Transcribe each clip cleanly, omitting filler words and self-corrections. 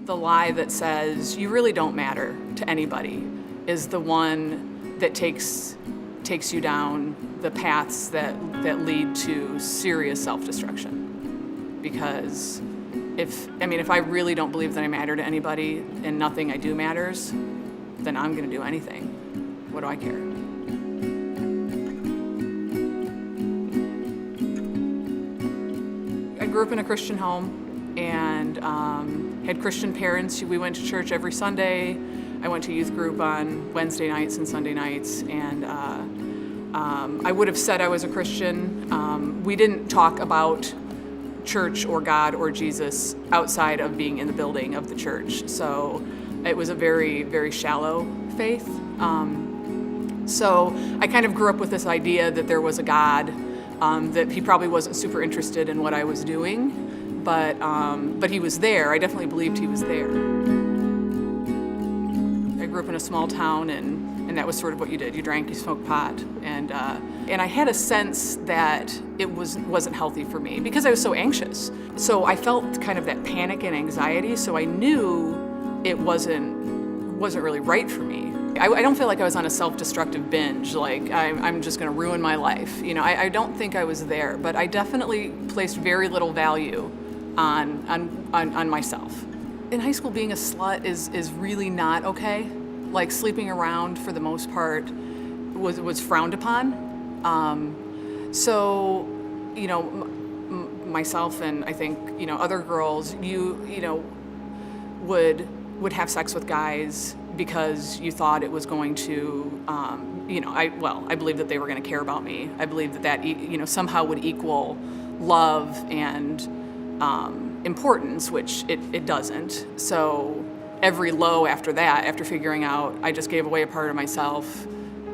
The lie that says you really don't matter to anybody is the one that takes you down the paths that lead to serious self-destruction. Because if I really don't believe that I matter to anybody and nothing I do matters, then I'm going to do anything. What do I care? I grew up in a Christian home and had Christian parents. We went to church every Sunday. I went to youth group on Wednesday nights and Sunday nights, and I would have said I was a Christian. We didn't talk about church or God or Jesus outside of being in the building of the church. So it was a very, very shallow faith. So I kind of grew up with this idea that there was a God, that he probably wasn't super interested in what I was doing, but he was there. I definitely believed he was there. I grew up in a small town, and that was sort of what you did. You drank, you smoked pot, and I had a sense that it wasn't healthy for me because I was so anxious. So I felt kind of that panic and anxiety, so I knew it wasn't really right for me. I don't feel like I was on a self-destructive binge, like I'm just gonna ruin my life. I don't think I was there, but I definitely placed very little value on myself. In high school, being a slut is really not okay. Like, sleeping around for the most part was frowned upon. So, myself and I think, other girls, would have sex with guys because you thought it was going to, I believed that they were going to care about me. I believed that somehow would equal love and importance, which it doesn't. So every low after that, after figuring out I just gave away a part of myself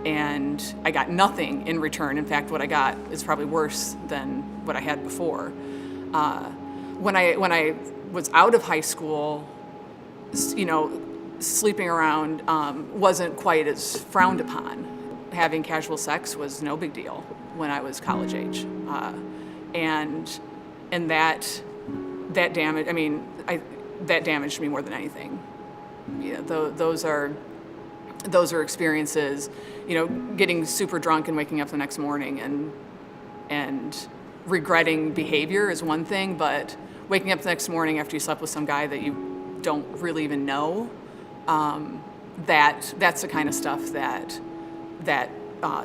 and I got nothing in return. In fact, what I got is probably worse than what I had before. When I was out of high school, sleeping around wasn't quite as frowned upon. Having casual sex was no big deal when I was college age, and that damaged me more than anything. Those are experiences. Getting super drunk and waking up the next morning and regretting behavior is one thing, but waking up the next morning after you slept with some guy that you don't really even know, that's the kind of stuff that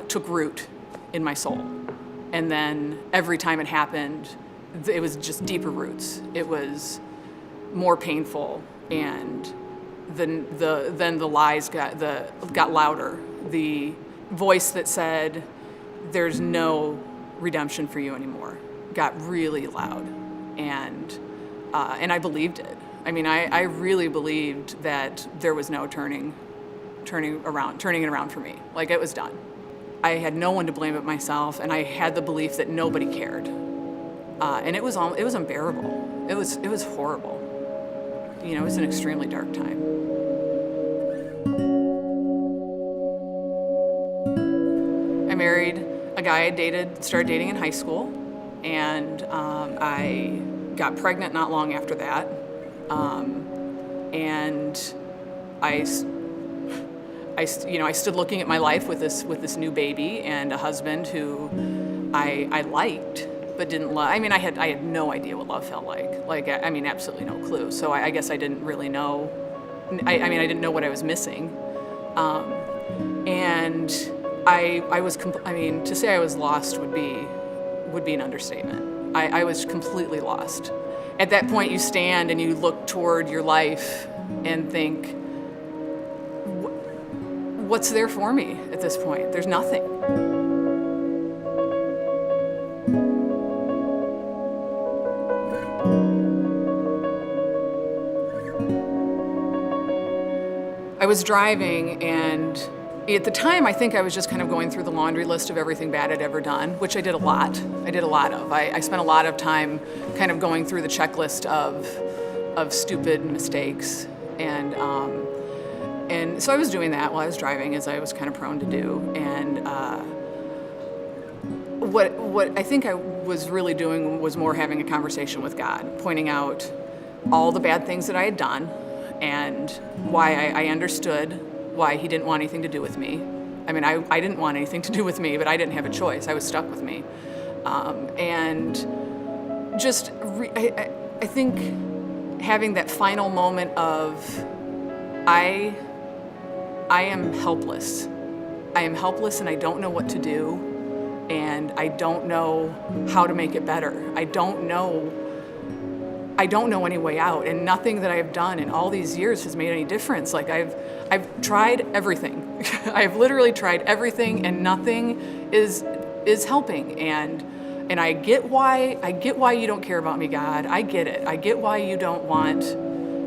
took root in my soul. And then every time it happened, it was just deeper roots. It was more painful, and then the lies got louder. The voice that said there's no redemption for you anymore got really loud, and I believed it. I really believed that there was no turning it around for me. Like, it was done. I had no one to blame but myself, and I had the belief that nobody cared. And it was unbearable. It was horrible. It was an extremely dark time. I married a guy I started dating in high school, and I got pregnant not long after that. And I stood looking at my life with this new baby and a husband who I liked but didn't love. I had no idea what love felt like. Absolutely no clue. So I guess I didn't really know. I didn't know what I was missing. And I was. To say I was lost would be an understatement. I was completely lost. At that point, you stand and you look toward your life and think, what's there for me at this point? There's nothing. I was driving, and at the time, I think I was just kind of going through the laundry list of everything bad I'd ever done, which I did a lot. I spent a lot of time kind of going through the checklist of stupid mistakes, and so I was doing that while I was driving, as I was kind of prone to do. And what I think I was really doing was more having a conversation with God, pointing out all the bad things that I had done, and why I understood why he didn't want anything to do with me. I mean, I didn't want anything to do with me, but I didn't have a choice. I was stuck with me. And just, I think having that final moment of, I am helpless. I am helpless and I don't know what to do. And I don't know how to make it better. I don't know any way out, and nothing that I've done in all these years has made any difference. Like I've tried everything. I've literally tried everything, and nothing is helping. And I get why you don't care about me, God. I get it. I get why you don't want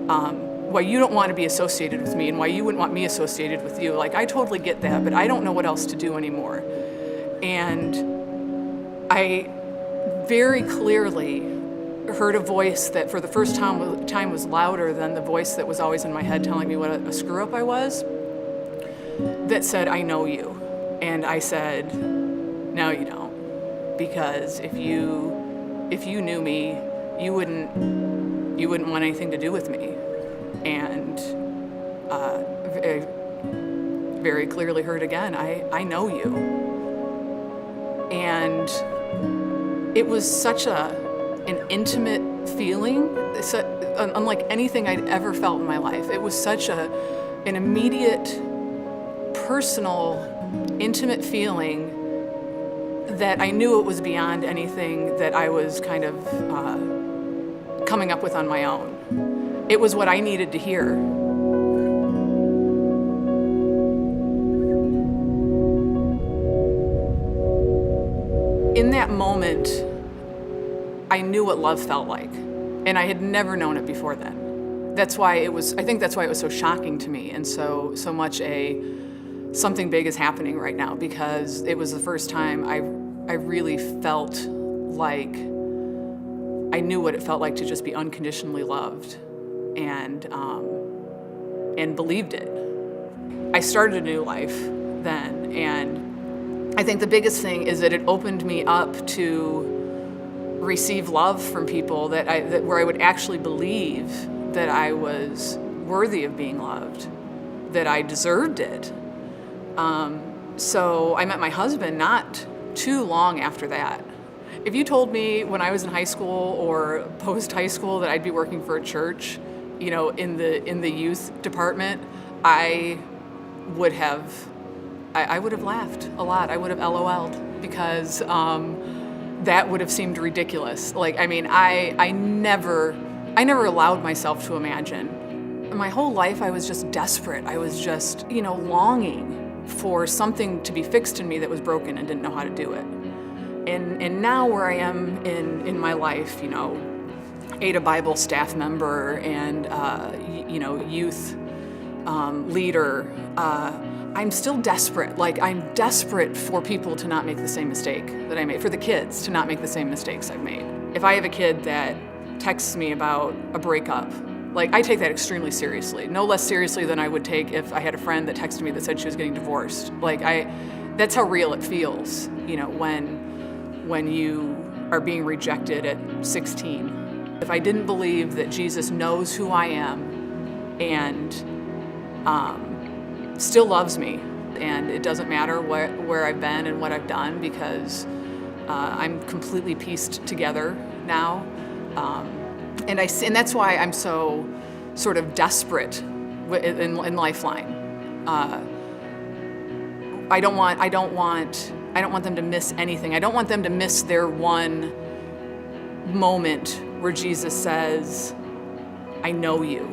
to be associated with me, and why you wouldn't want me associated with you. Like I totally get that, but I don't know what else to do anymore. And I very clearly heard a voice that for the first time was louder than the voice that was always in my head telling me what a screw-up I was, that said, I know you. And I said, no, you don't. Because if you knew me, you wouldn't want anything to do with me. And I very clearly heard again, I know you. And it was such an intimate feeling, unlike anything I'd ever felt in my life. It was such an immediate, personal, intimate feeling that I knew it was beyond anything that I was kind of coming up with on my own. It was what I needed to hear. In that moment, I knew what love felt like, and I had never known it before then. I think that's why it was so shocking to me, and so much something big is happening right now, because it was the first time I really felt like I knew what it felt like to just be unconditionally loved, and believed it. I started a new life then, and I think the biggest thing is that it opened me up to receive love from people where I would actually believe that I was worthy of being loved, that I deserved it. So I met my husband not too long after that. If you told me when I was in high school or post high school that I'd be working for a church, in the youth department, I would have laughed a lot. I would have LOL'd, because that would have seemed ridiculous. Like, I mean, I never allowed myself to imagine. My whole life I was just desperate. I was just, longing for something to be fixed in me that was broken and didn't know how to do it. And now where I am in my life, Ada Bible staff member and, youth leader, I'm still desperate. Like, I'm desperate for people to not make the same mistake that I made, for the kids to not make the same mistakes I've made. If I have a kid that texts me about a breakup, like, I take that extremely seriously, no less seriously than I would take if I had a friend that texted me that said she was getting divorced. Like, that's how real it feels, when you are being rejected at 16. If I didn't believe that Jesus knows who I am and still loves me, and it doesn't matter where I've been and what I've done, because I'm completely pieced together now, and that's why I'm so sort of desperate in Lifeline. I don't want them to miss anything. I don't want them to miss their one moment where Jesus says, I know you.